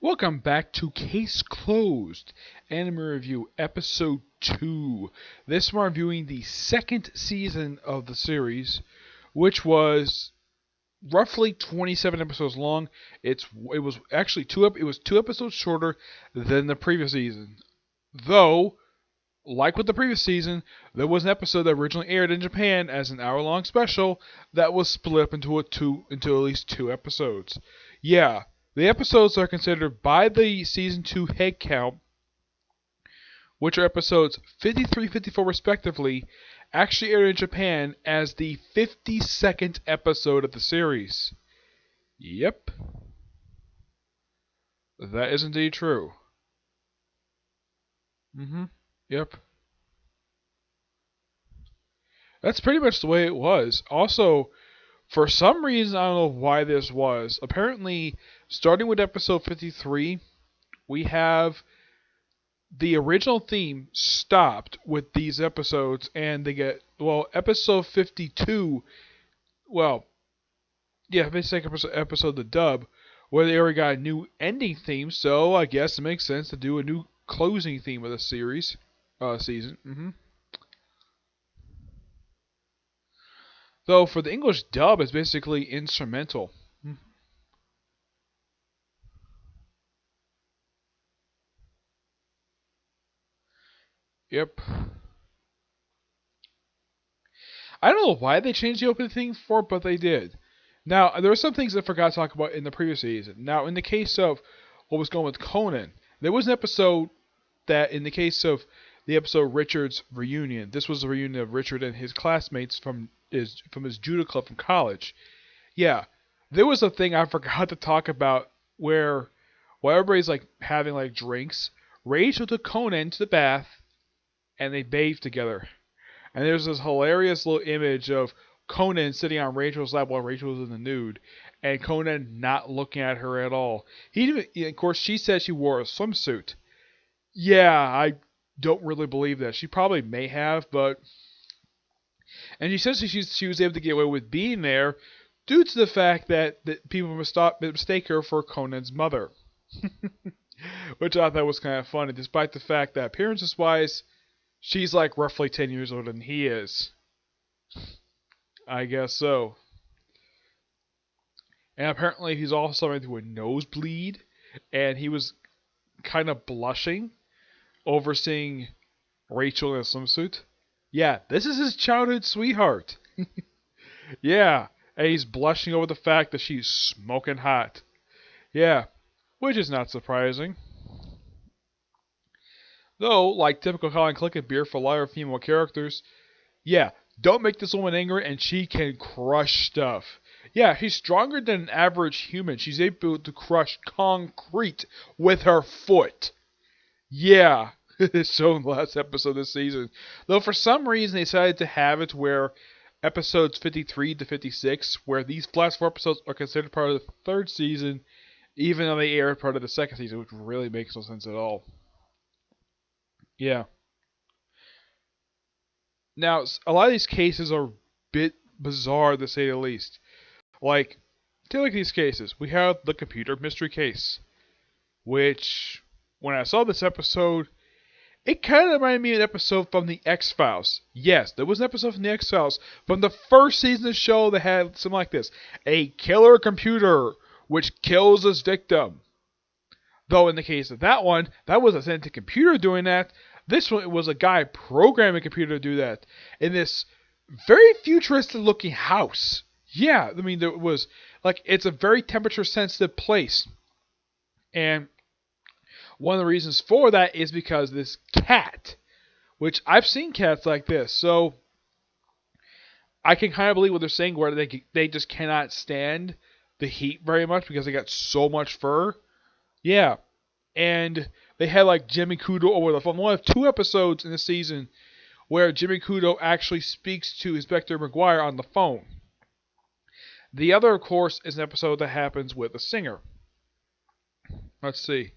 Welcome back to Case Closed, Anime Review Episode 2. This we're reviewing the second season of the series, which was roughly 27 episodes long. It was actually two episodes shorter than the previous season. Though, like with the previous season, there was an episode that originally aired in Japan as an hour-long special that was split up into at least two episodes. Yeah, the episodes are considered by the season 2 head count, which are episodes 53, 54 respectively, actually aired in Japan as the 52nd episode of the series. Yep, that is indeed true. Yep. That's pretty much the way it was. Also, for some reason, I don't know why this was. Apparently, starting with episode 53, we have the original theme stopped with these episodes, and they get, episode 52, well, yeah, basically episode the dub, where they already got a new ending theme, so I guess it makes sense to do a new closing theme of the season. Though for the English dub, it's basically instrumental. Yep. I don't know why they changed the opening theme for it, but they did. Now, there were some things I forgot to talk about in the previous season. Now, in the case of what was going with Conan, there was an episode that, in the case of the episode Richard's reunion, this was a reunion of Richard and his classmates from his judo club from college. Yeah, there was a thing I forgot to talk about where while everybody's like having like drinks, Rachel took Conan to the bath and they bathed together. And there's this hilarious little image of Conan sitting on Rachel's lap while Rachel was in the nude, and Conan not looking at her at all. Of course, she said she wore a swimsuit. Yeah, I don't really believe that. She probably may have, but and she says she was able to get away with being there due to the fact that people mistake her for Conan's mother, which I thought was kind of funny, despite the fact that appearances wise, she's like roughly 10 years older than he is. I guess so. And apparently he's also starting to a nosebleed, and he was kind of blushing over seeing Rachel in a swimsuit. Yeah, this is his childhood sweetheart. Yeah, and he's blushing over the fact that she's smoking hot. Yeah, which is not surprising. Though, like typical Colin Clickett beer for lighter female characters, yeah, don't make this woman angry and she can crush stuff. Yeah, she's stronger than an average human. She's able to crush concrete with her foot. Yeah, it's shown last episode this season. Though for some reason they decided to have it where episodes 53 to 56, where these last four episodes are considered part of the third season, even though they aired part of the second season, which really makes no sense at all. Yeah. Now, a lot of these cases are a bit bizarre to say the least. Like, take a look at these cases. We have the computer mystery case, which, when I saw this episode, it kind of reminded me of an episode from The X-Files. Yes, there was an episode from The X-Files from the first season of the show that had something like this. A killer computer which kills its victim. Though in the case of that one, that was a sentient computer doing that. This one, it was a guy programming a computer to do that. In this very futuristic looking house. Yeah, I mean, there was, like, it's a very temperature sensitive place. And one of the reasons for that is because this cat, which I've seen cats like this, so I can kind of believe what they're saying, where they just cannot stand the heat very much because they got so much fur. Yeah, and they had like Jimmy Kudo over the phone. One of two episodes in the season where Jimmy Kudo actually speaks to Inspector McGuire on the phone. The other, of course, is an episode that happens with a singer. Let's see.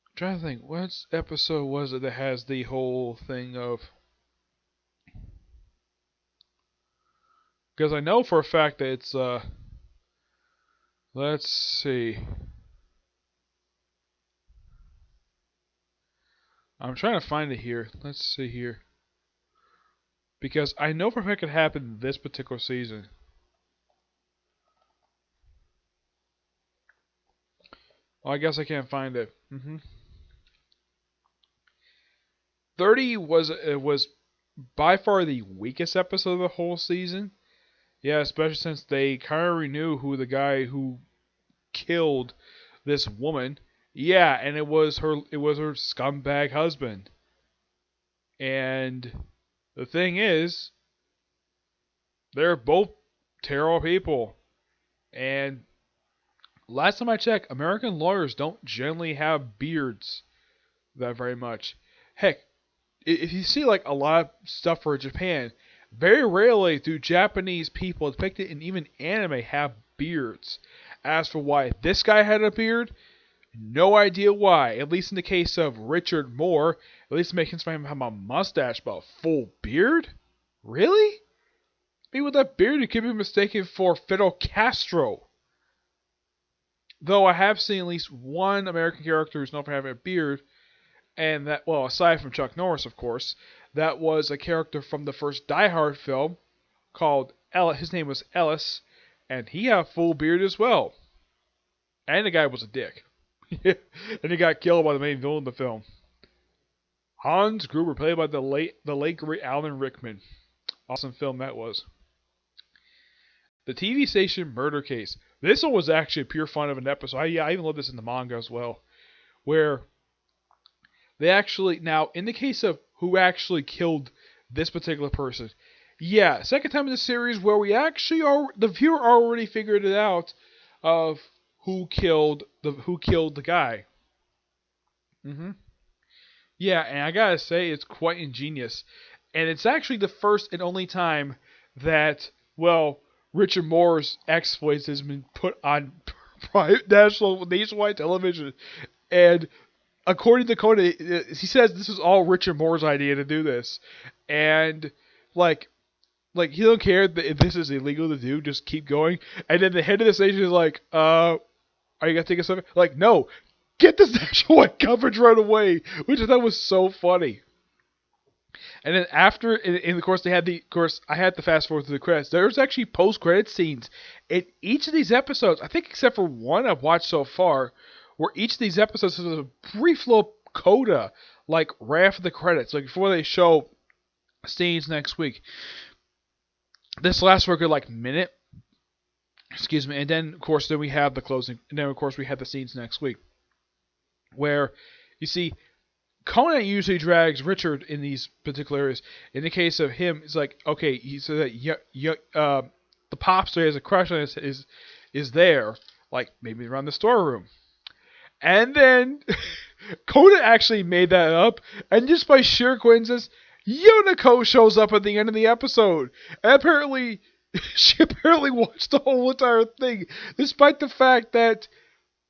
I'm trying to think, what episode was it that has the whole thing of? Because I know for a fact that it's let's see. I'm trying to find it here. Let's see here. Because I know for a fact it happened this particular season. Well, I guess I can't find it. 30 was by far the weakest episode of the whole season. Yeah, especially since they kind of knew who the guy who killed this woman. Yeah, and it was her scumbag husband. And the thing is, they're both terrible people. And last time I checked, American lawyers don't generally have beards that very much. Heck, if you see like a lot of stuff for Japan, very rarely do Japanese people depicted in even anime have beards. As for why this guy had a beard, no idea why. At least in the case of Richard Moore, at least making him have a mustache, but a full beard? Really? Maybe with that beard, he could be mistaken for Fidel Castro. Though I have seen at least one American character who's known for having a beard, and that, well, aside from Chuck Norris, of course, that was a character from the first Die Hard film called Ellis. His name was Ellis, and he had a full beard as well. And the guy was a dick. And he got killed by the main villain of the film. Hans Gruber, played by the late great Alan Rickman. Awesome film that was. The TV station Murder Case. This one was actually pure fun of an episode. I even love this in the manga as well. Where they actually, now in the case of who actually killed this particular person. Yeah, second time in the series where we actually are, the viewer already figured it out of who killed the guy. Yeah, and I gotta say, it's quite ingenious. And it's actually the first and only time that, well, Richard Moore's exploits has been put on nationwide television. And according to Conan, he says this is all Richard Moore's idea to do this. And, like he don't care if this is illegal to do, just keep going. And then the head of the station is like, are you gonna take us something? Like, no, get this nationwide coverage right away, which I thought was so funny. And then after, and of course, I had to fast forward to the credits. There's actually post-credit scenes in each of these episodes. I think except for one I've watched so far, where each of these episodes has a brief little coda, like right after the credits, like before they show scenes next week. This lasts for a good like minute. Excuse me. And then of course we have the closing, and then of course we have the scenes next week, where you see Conan usually drags Richard in these particular areas. In the case of him, it's like, okay, he said that the pop star has a crush on is there, like maybe around the storeroom. And then Conan actually made that up, and just by sheer coincidence, Yonako shows up at the end of the episode. And apparently, she watched the whole entire thing, despite the fact that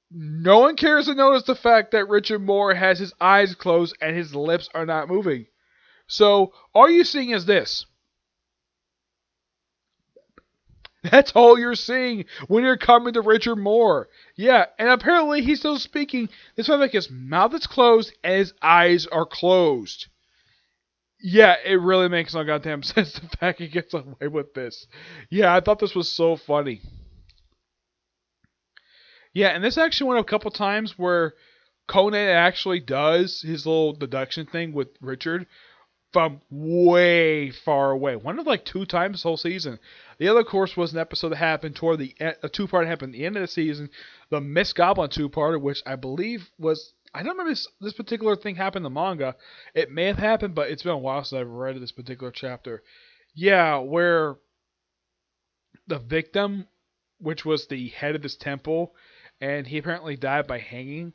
no one cares to notice the fact that Richard Moore has his eyes closed and his lips are not moving. So, all you're seeing is this. That's all you're seeing when you're coming to Richard Moore. Yeah, and apparently he's still speaking. This way, like his mouth is closed and his eyes are closed. Yeah, it really makes no goddamn sense the fact he gets away with this. Yeah, I thought this was so funny. Yeah, and this actually went a couple times where Conan actually does his little deduction thing with Richard from way far away. One of like 2 times this whole season. The other, of course, was an episode that happened toward the end, a 2-part happened at the end of the season. The Miss Goblin 2-parter, which I believe was, I don't remember this particular thing happened in the manga. It may have happened, but it's been a while since I've read this particular chapter. Yeah, where the victim, which was the head of this temple, and he apparently died by hanging.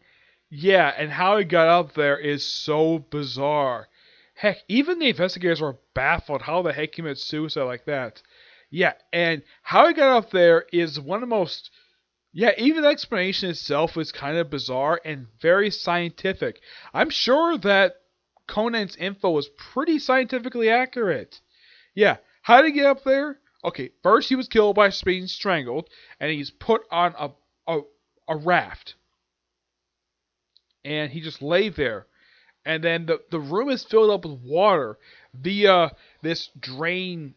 Yeah, and how he got up there is so bizarre. Heck, even the investigators were baffled how the heck he committed suicide like that. Yeah, and how he got up there is one of the most... Yeah, even the explanation itself is kind of bizarre and very scientific. I'm sure that Conan's info was pretty scientifically accurate. Yeah, how did he get up there? Okay, first he was killed by being strangled, and he's put on a raft. And he just lay there. And then the room is filled up with water via this drain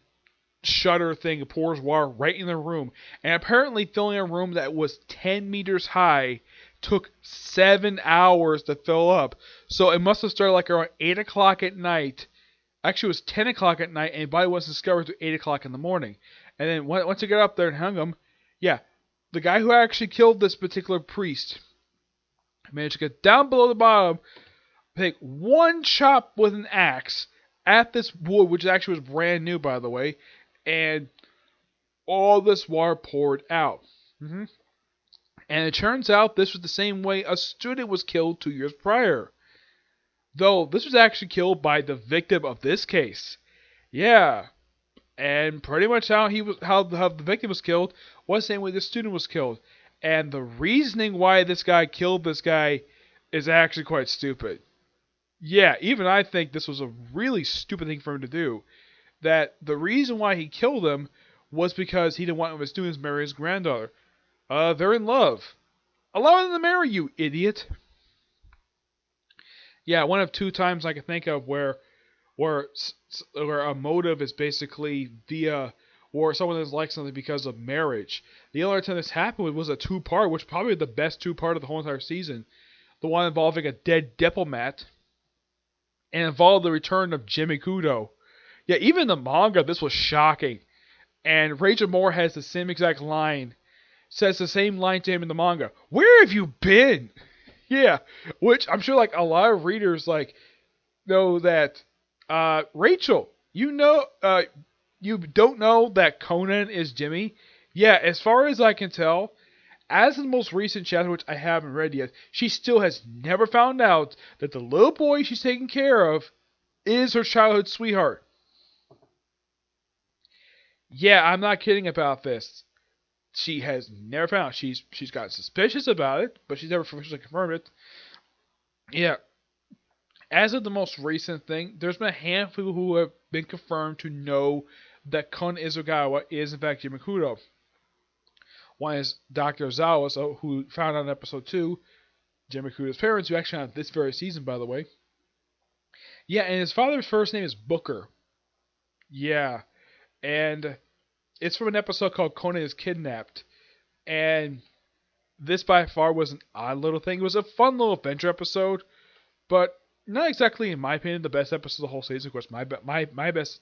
shutter thing. It pours water right in the room. And apparently filling a room that was 10 meters high took 7 hours to fill up. So it must have started like around 8 o'clock at night. Actually, it was 10 o'clock at night, and the body wasn't discovered until 8 o'clock in the morning. And then once they got up there and hung him, yeah, the guy who actually killed this particular priest managed to get down below the bottom, take one chop with an axe at this wood, which actually was brand new, by the way, and all this water poured out. And it turns out this was the same way a student was killed 2 years prior. Though this was actually killed by the victim of this case. Yeah. And pretty much how the victim was killed was the same way the student was killed. And the reasoning why this guy killed this guy is actually quite stupid. Yeah, even I think this was a really stupid thing for him to do. That the reason why he killed him was because he didn't want his students to marry his granddaughter. They're in love. Allow them to marry you, idiot. Yeah, one of 2 times I can think of where a motive is basically via, or someone doesn't like something because of marriage. The only time this happened was a 2-part, which probably the best 2-part of the whole entire season. The one involving a dead diplomat, and involved the return of Jimmy Kudo. Yeah, even in the manga, this was shocking. And Rachel Moore has the same exact line, says the same line to him in the manga. Where have you been? Yeah, which I'm sure like a lot of readers like know that Rachel, you don't know that Conan is Jimmy? Yeah, as far as I can tell, as the most recent chapter, which I haven't read yet, she still has never found out that the little boy she's taking care of is her childhood sweetheart. Yeah, I'm not kidding about this. She has never found out. She's got suspicious about it, but she's never officially confirmed it. Yeah. As of the most recent thing, there's been a handful who have been confirmed to know that Kon Izugawa is in fact Jimmy Kudo. One is Dr. Ozawa, who found out in episode 2, Jimmy Kudo's parents, who actually on this very season, by the way. Yeah, and his father's first name is Booker. Yeah. And it's from an episode called Conan is Kidnapped. And this by far was an odd little thing. It was a fun little adventure episode, but not exactly, in my opinion, the best episode of the whole season. Of course, my best.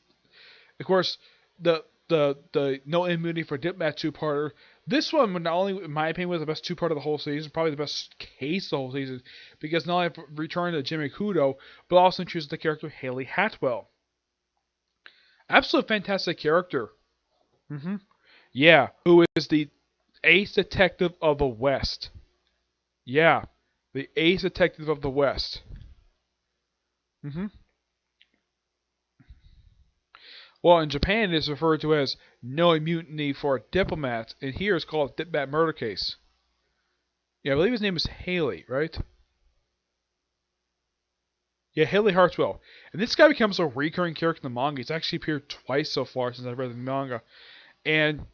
Of course, the No Immunity for Diplomat 2-parter. This one, not only in my opinion, was the best 2-part of the whole season, probably the best case of the whole season, because not only returned to Jimmy Kudo, but also introduced the character Haley Hatwell. Absolute fantastic character. Yeah, who is the ace detective of the West. Yeah, the ace detective of the West. Well, in Japan it is referred to as no immunity for diplomats, and here it's called Diplomat Murder Case. Yeah, I believe his name is Haley, right? Yeah, Haley Hartwell. And this guy becomes a recurring character in the manga. He's actually appeared twice so far since I've read the manga. And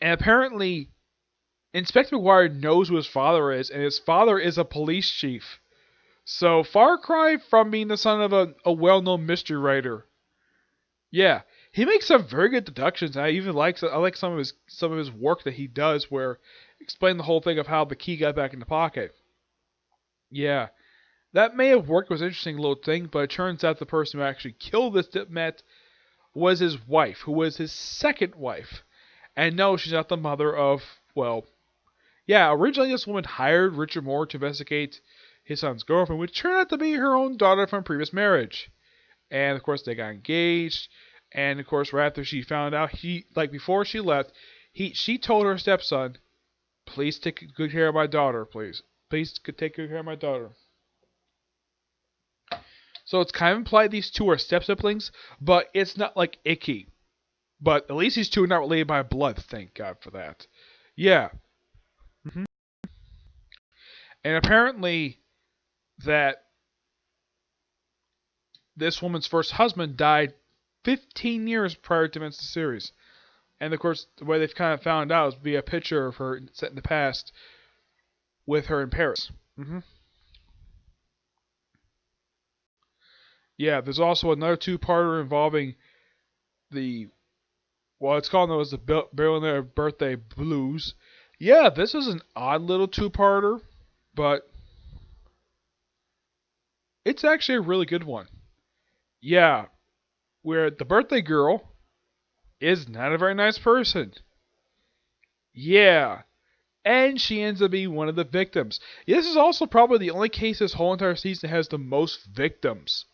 apparently, Inspector McGuire knows who his father is, and his father is a police chief. So, far cry from being the son of a well-known mystery writer. Yeah, he makes some very good deductions. I like some of his work that he does, where explain the whole thing of how the key got back in the pocket. Yeah, that may have worked. It was an interesting little thing, but it turns out the person who actually killed this diplomat was his wife, who was his second wife. And no, she's not the mother of, well, yeah, originally this woman hired Richard Moore to investigate his son's girlfriend, which turned out to be her own daughter from a previous marriage. And of course they got engaged, and of course right after she found out, before she left, she told her stepson, please take good care of my daughter, please. Please take good care of my daughter. So it's kind of implied these two are step-siblings, but it's not like icky. But at least these two are not related by blood, thank God for that. Yeah. And apparently that this woman's first husband died 15 years prior to events of the series. And of course, the way they've kind of found out is via a picture of her set in the past with her in Paris. Yeah, there's also another two-parter involving the it's called known as the Billionaire Birthday Blues. Yeah, this is an odd little two-parter, but it's actually a really good one. Yeah, where the birthday girl is not a very nice person. Yeah, and she ends up being one of the victims. This is also probably the only case this whole entire season has the most victims.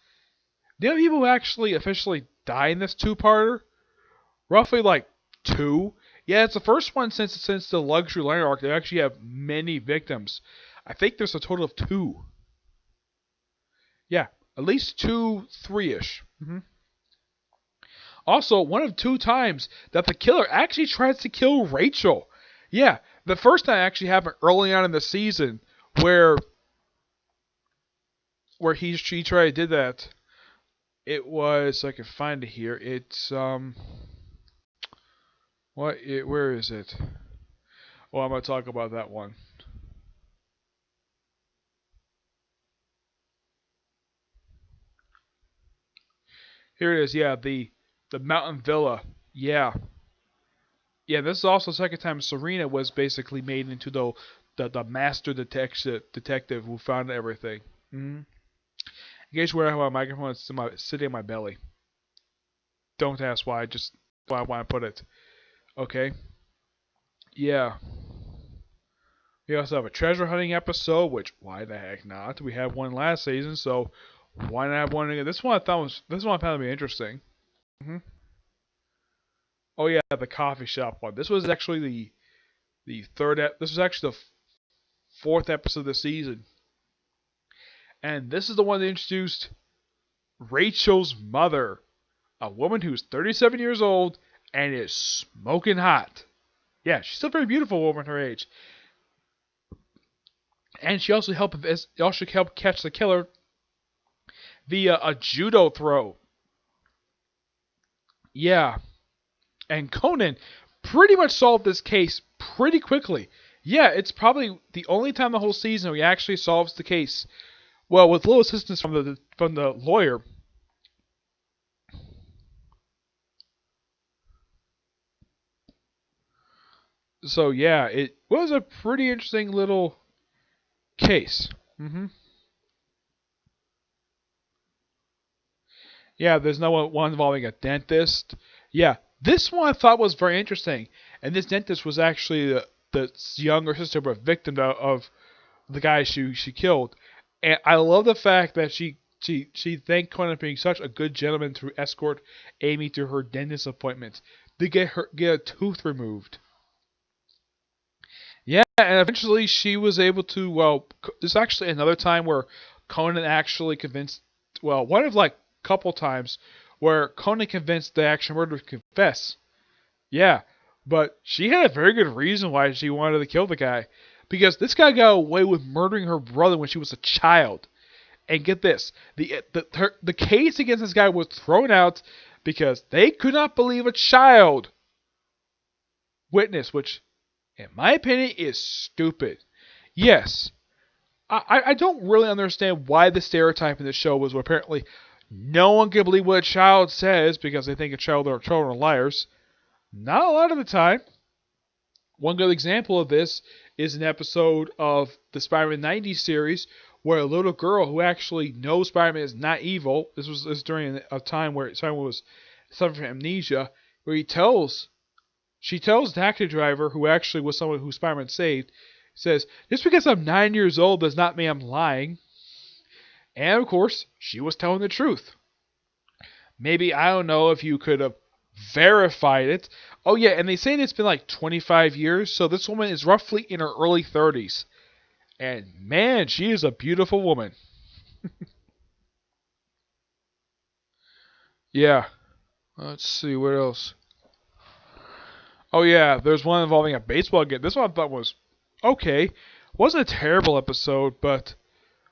The other people who actually officially die in this two-parter, roughly like two. Yeah, it's the first one since the luxury liner arc. They actually have many victims. I think there's a total of two. Yeah, at least two, three-ish. Also, one of two times that the killer actually tries to kill Rachel. Yeah, the first time actually happened early on in the season, where she tried to do that. It was, I can find it here. It's where is it? Well, I'm gonna talk about that one. Here it is. Yeah, the Mountain Villa. Yeah, yeah. This is also the second time Serena was basically made into the master detective who found everything. In case where my microphone is sitting in my belly. Don't ask why. Just why I want to put it. Okay. Yeah. We also have a treasure hunting episode, which why the heck not? We had one last season, so why not have one again? This one I found to be interesting. hmm Oh yeah, the coffee shop one. This was actually the third. This was actually the fourth episode of the season, and this is the one that introduced Rachel's mother, a woman who's 37 years old and is smoking hot. Yeah, she's still a very beautiful woman her age, and she also helped catch the killer via a judo throw. Yeah, and Conan pretty much solved this case pretty quickly. Yeah, it's probably the only time the whole season he actually solves the case. Well, with little assistance from the lawyer. So yeah, it was a pretty interesting little case. Yeah, there's no one involving a dentist. Yeah, this one I thought was very interesting, and this dentist was actually the younger sister of a victim of the guy she killed, and I love the fact that she thanked Conan for being such a good gentleman to escort Amy to her dentist appointment to get a tooth removed. Yeah, and eventually she was able to. Well, there's actually another time where Conan actually convinced. Well, one of like couple times where Conan convinced the action murderer to confess. Yeah, but she had a very good reason why she wanted to kill the guy, because this guy got away with murdering her brother when she was a child. And get this, the case against this guy was thrown out because they could not believe a child witness, which, in my opinion, is stupid. Yes, I don't really understand why the stereotype in the show was apparently no one can believe what a child says because they think children are liars. Not a lot of the time. One good example of this is an episode of the Spider-Man 90s series where a little girl who actually knows Spider-Man is not evil. This was during a time where Spider-Man was suffering from amnesia, where she tells the taxi driver, who actually was someone who Spider-Man saved, says, "Just because I'm 9 years old does not mean I'm lying." And of course, she was telling the truth. Maybe, I don't know if you could have verified it. Oh yeah, and they say it's been like 25 years, so this woman is roughly in her early 30s. And man, she is a beautiful woman. Yeah. Let's see, what else? Oh yeah, there's one involving a baseball game. This one I thought was okay. Wasn't a terrible episode, but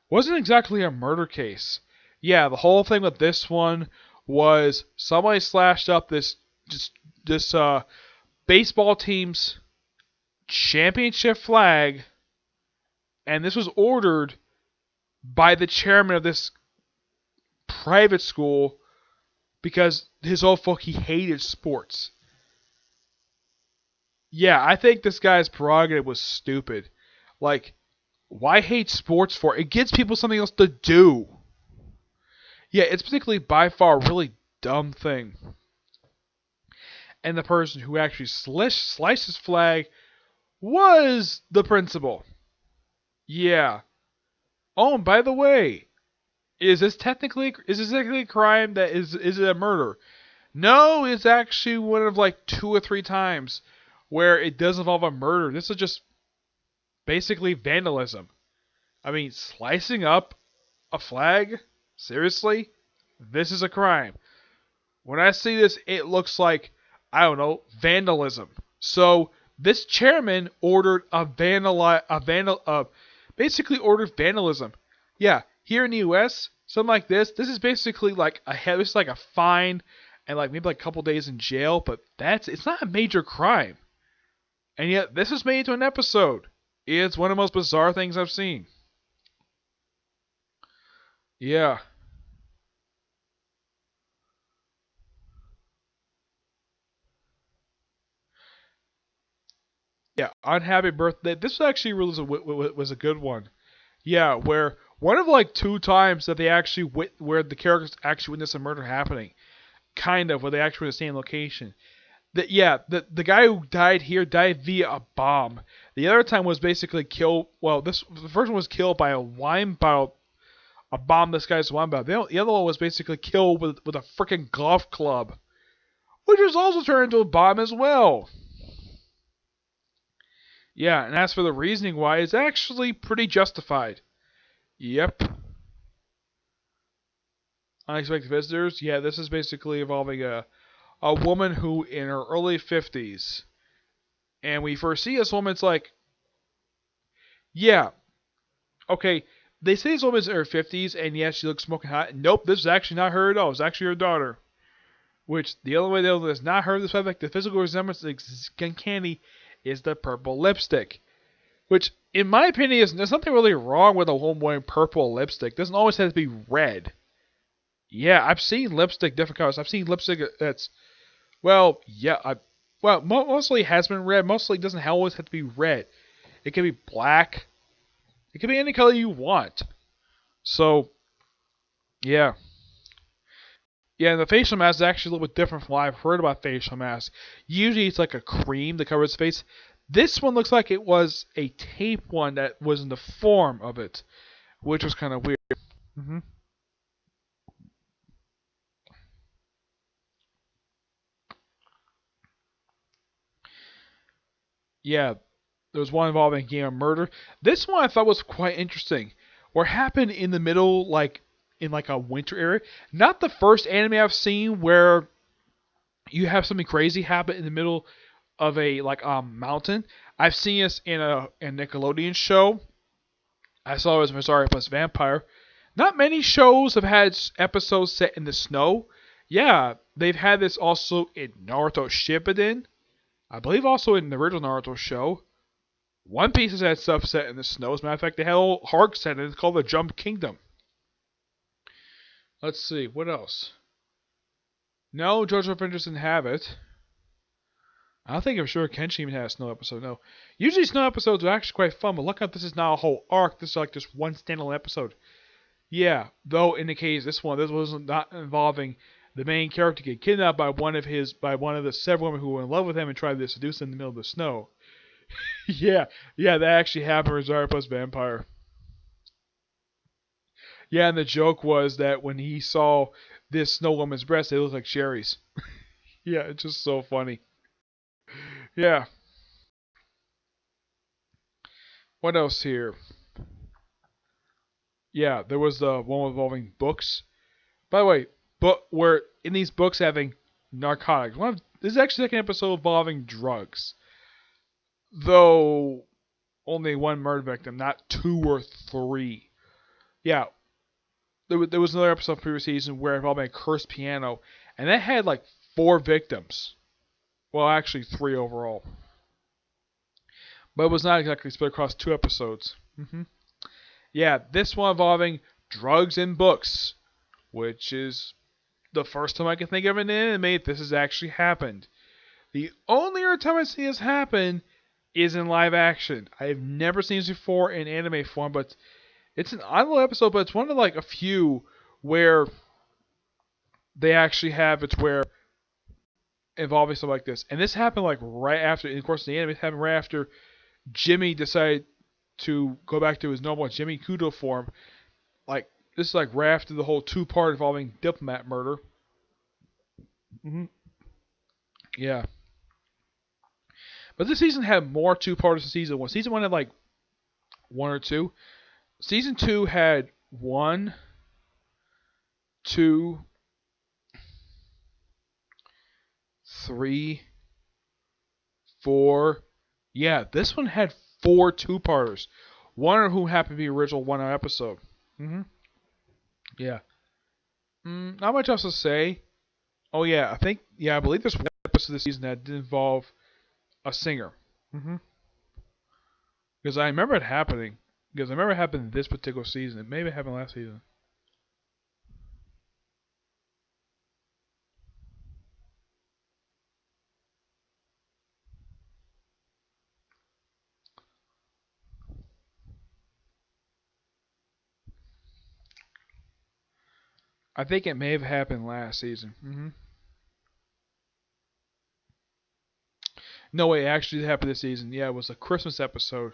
wasn't exactly a murder case. Yeah, the whole thing with this one was somebody slashed up this baseball team's championship flag, and this was ordered by the chairman of this private school because his whole he hated sports. Yeah, I think this guy's prerogative was stupid. Like, why hate sports for? It gives people something else to do. Yeah, it's particularly by far a really dumb thing. And the person who actually sliced his flag was the principal. Yeah. Oh, and by the way, is this technically a crime that is it a murder? No, it's actually one of like 2 or 3 times where it does involve a murder. This is just basically vandalism. I mean, slicing up a flag? Seriously? This is a crime. When I see this, it looks like, I don't know, vandalism. So, this chairman ordered basically ordered vandalism. Yeah, here in the U.S., something like this is basically like a fine and like maybe like a couple days in jail, but it's not a major crime. And yet, this is made into an episode. It's one of the most bizarre things I've seen. Yeah. Yeah, Unhappy Birthday. This actually really was a good one. Yeah, where one of like 2 times that they actually where the characters actually witness a murder happening, kind of where they actually were in the same location. The guy who died here died via a bomb. The other time was basically killed. Well, the first one was killed by a wine bottle, a bomb. This guy's wine bottle. The other one was basically killed with a freaking golf club, which was also turned into a bomb as well. Yeah, and as for the reasoning why, it's actually pretty justified. Yep. Unexpected visitors. Yeah, this is basically involving a woman who in her early 50s. And we first see this woman, it's like, yeah, okay, they say this woman's in her 50s, and yes, she looks smoking hot. Nope, this is actually not her at all. It's actually her daughter. Which, the only way they'll is not her, this fact, the physical resemblance is uncanny, is the purple lipstick. Which, in my opinion, there's nothing really wrong with a woman wearing purple lipstick. It doesn't always have to be red. Yeah, I've seen lipstick different colors. I've seen lipstick that's, well, yeah, mostly has been red. Mostly doesn't always have to be red. It can be black. It can be any color you want. So, yeah. Yeah, and the facial mask is actually a little bit different from what I've heard about facial masks. Usually it's like a cream that covers the face. This one looks like it was a tape one that was in the form of it, which was kind of weird. hmm Yeah, there was one involving a game of murder. This one I thought was quite interesting. What happened in the middle, like in like a winter area. Not the first anime I've seen where you have something crazy happen in the middle of a mountain. I've seen this in a Nickelodeon show. I saw it was Missouri plus Vampire. Not many shows have had episodes set in the snow. Yeah, they've had this also in Naruto Shippuden. I believe also in the original Naruto show. One Piece has had stuff set in the snow. As a matter of fact, they had a whole arc set in it. It's called the Jump Kingdom. Let's see, what else? No, JoJo Adventures didn't have it. I don't think I'm sure Kenshin even had a snow episode. No. Usually snow episodes are actually quite fun, but look out, this is not a whole arc. This is like just one standalone episode. Yeah, though in the case this was not involving the main character get kidnapped by one of the several women who were in love with him and tried to seduce him in the middle of the snow. yeah, that actually happened with Zarya plus Vampire. Yeah, and the joke was that when he saw this snow woman's breasts, they looked like cherries. Yeah, it's just so funny. Yeah. What else here? Yeah, there was the one involving books. By the way, but where in these books having narcotics. This is actually the second episode involving drugs. Though only one murder victim, not 2 or 3. Yeah, there was another episode of previous season where it involved a cursed piano, and that had like 4 victims. Well, actually 3 overall. But it was not exactly split across 2 episodes. Yeah, this one involving drugs and books. which is the first time I can think of an anime this has actually happened. The only other time I've seen this happen is in live action. I have never seen this before in anime form, but it's an odd little episode, but it's one of like a few where they actually have it's where involving stuff like this. And this happened like right after, and of course the anime happened right after Jimmy decided to go back to his normal Jimmy Kudo form. Like this is like right after the whole two-part involving diplomat murder. Yeah. But this season had more two-parters than season one. Season one had like one or two. Season two had 1, 2, 3, 4. Yeah, this one had 4 two-parters. One of whom happened to be original 1 episode. Yeah. Not much else to say. Oh yeah, I believe there's one episode this season that did involve a singer. Because I remember it happening. Because I remember it happened this particular season. It maybe happened last season. I think it may have happened last season. No way, it actually happened this season. Yeah, it was a Christmas episode.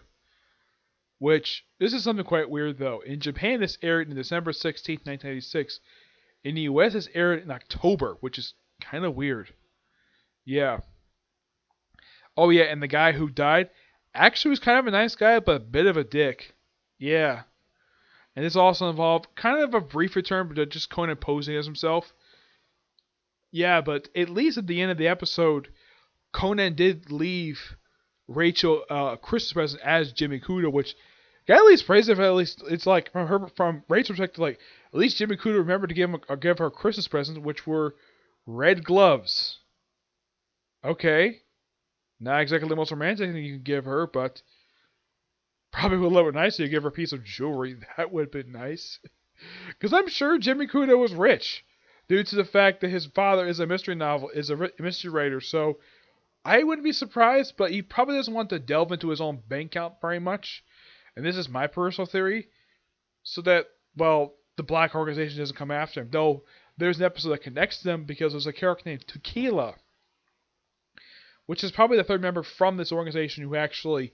Which, this is something quite weird though. In Japan, this aired on December 16th, 1986. In the US, this aired in October, which is kind of weird. Yeah. Oh yeah, and the guy who died actually was kind of a nice guy, but a bit of a dick. Yeah. And this also involved kind of a brief return, but just Conan posing as himself. Yeah, but at least at the end of the episode, Conan did leave Rachel a Christmas present as Jimmy Kudo, which got at least praise if at least it's like from Rachel's perspective, like at least Jimmy Kudo remembered to give her a Christmas present, which were red gloves. Okay, not exactly the most romantic thing you can give her, but probably would have been nicer to give her a piece of jewelry. That would have been nice, because I'm sure Jimmy Kudo was rich due to the fact that his father is a mystery writer. So I wouldn't be surprised, but he probably doesn't want to delve into his own bank account very much. And this is my personal theory, so that, well, the black organization doesn't come after him. Though there's an episode that connects them because there's a character named Tequila, which is probably the third member from this organization who actually,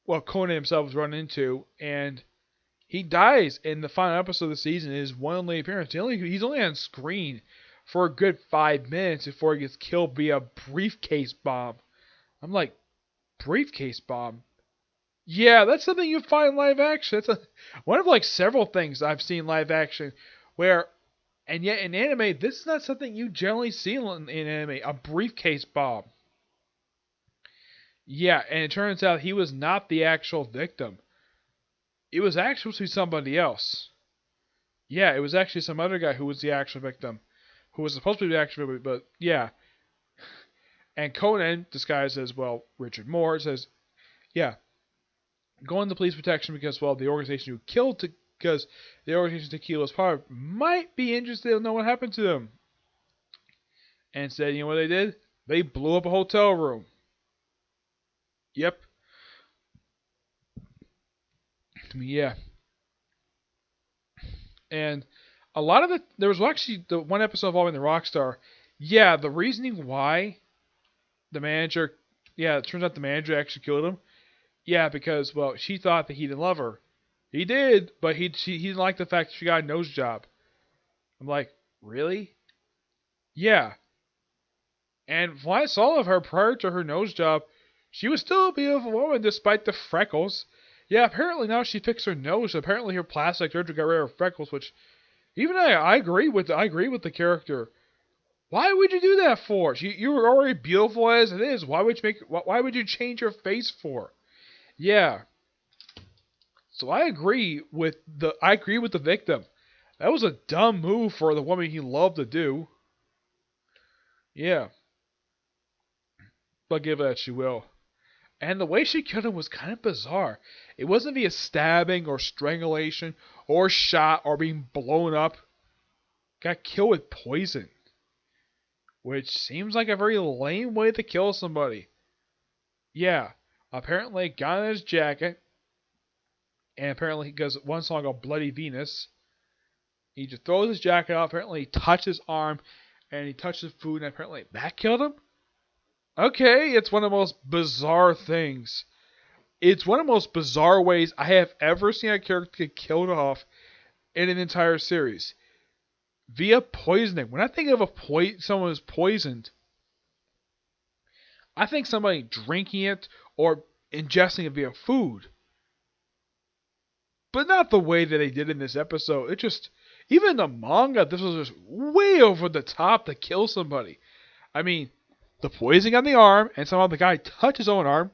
well, Conan himself was run into, and he dies in the final episode of the season. His one only appearance. He's only on screen for a good 5 minutes before he gets killed via briefcase bomb. I'm like, briefcase bomb? Yeah, that's something you find in live action. That's one of like several things I've seen live action where, and yet in anime, this is not something you generally see in anime. A briefcase bomb. Yeah, and it turns out he was not the actual victim. It was actually somebody else. Yeah, it was actually some other guy who was the actual victim. Who was supposed to be the actual victim, but yeah. And Conan, disguised as, well, Richard Moore, says, yeah, go into police protection because, well, the organization who killed because the organization Tequila's part might be interested to know what happened to them. And said, you know what they did? They blew up a hotel room. Yep. Yeah. And a lot of there was actually the one episode involving the Rockstar. Yeah, the reasoning why the manager, yeah, it turns out the manager actually killed him. Yeah, because, well, she thought that he didn't love her. He did, but he didn't like the fact that she got a nose job. I'm like, really? Yeah. And from what I saw of her prior to her nose job, she was still a beautiful woman despite the freckles. Yeah, apparently now she fixed her nose. Apparently her plastic surgery got rid of her freckles, which even I agree with the character. Why would you do that for? You were already beautiful as it is. Why would you change your face for? Yeah. So I agree with the victim. That was a dumb move for the woman he loved to do. Yeah. But give it that she will. And the way she killed him was kind of bizarre. It wasn't via stabbing or strangulation or shot or being blown up. got killed with poison, which seems like a very lame way to kill somebody. Yeah, apparently got in his jacket, and apparently he does one song called Bloody Venus. He just throws his jacket off, apparently he touched his arm, and he touched the food, and apparently that killed him? Okay, it's one of the most bizarre things. It's one of the most bizarre ways I have ever seen a character get killed off in an entire series. Via poisoning. When I think of someone who's poisoned, I think somebody drinking it or ingesting it via food. But not the way that they did in this episode. It just, even in the manga, this was just way over the top to kill somebody. I mean, the poisoning on the arm, and somehow the guy touched his own arm,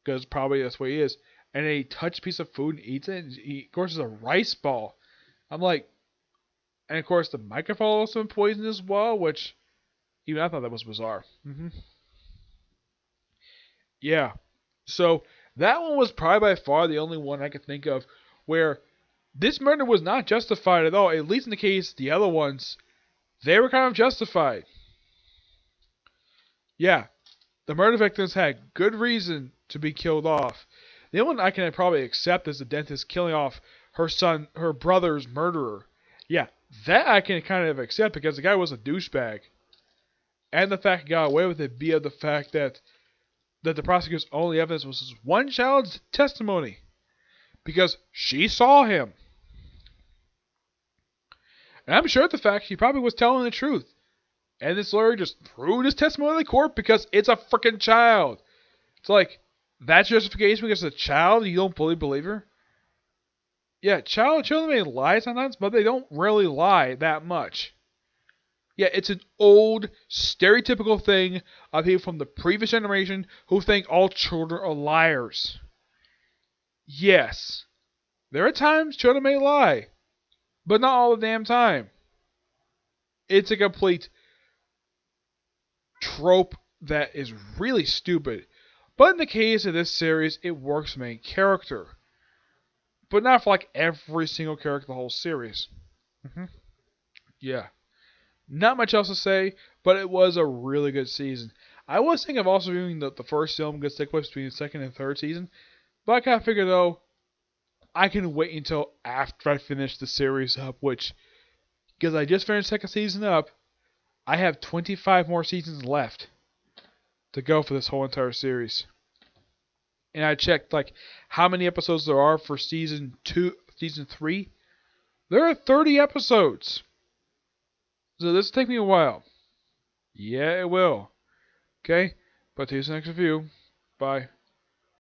because probably that's what he is, and then he touched a piece of food and eats it, and of course, it's a rice ball. I'm like, and of course, the microphone also been poisoned as well, which, even I thought that was bizarre. Yeah. So, that one was probably by far the only one I could think of where this murder was not justified at all. At least in the case, the other ones, they were kind of justified. Yeah, the murder victims had good reason to be killed off. The only one I can probably accept is the dentist killing off her brother's murderer. Yeah, that I can kind of accept because the guy was a douchebag. And the fact he got away with it via the fact that the prosecutor's only evidence was this one child's testimony. Because she saw him. And I'm sure the fact she probably was telling the truth. And this lawyer just threw his testimony to the court because it's a freaking child. It's like, that's justification because it's a child? You don't fully believe her? Yeah, children may lie sometimes, but they don't really lie that much. Yeah, it's an old, stereotypical thing of people from the previous generation who think all children are liars. Yes, there are times children may lie, but not all the damn time. It's a complete trope that is really stupid. But in the case of this series, it works for main character. But not for like every single character in the whole series. Yeah. Not much else to say, but it was a really good season. I was thinking of also viewing the first film gets take place between the second and third season. But I kind of figured though, I can wait until after I finish the series up, which, because I just finished the second season up, I have 25 more seasons left to go for this whole entire series. And I checked like how many episodes there are for season 3. There are 30 episodes. So this will take me a while. Yeah, it will. Okay, but here's the next review. Bye.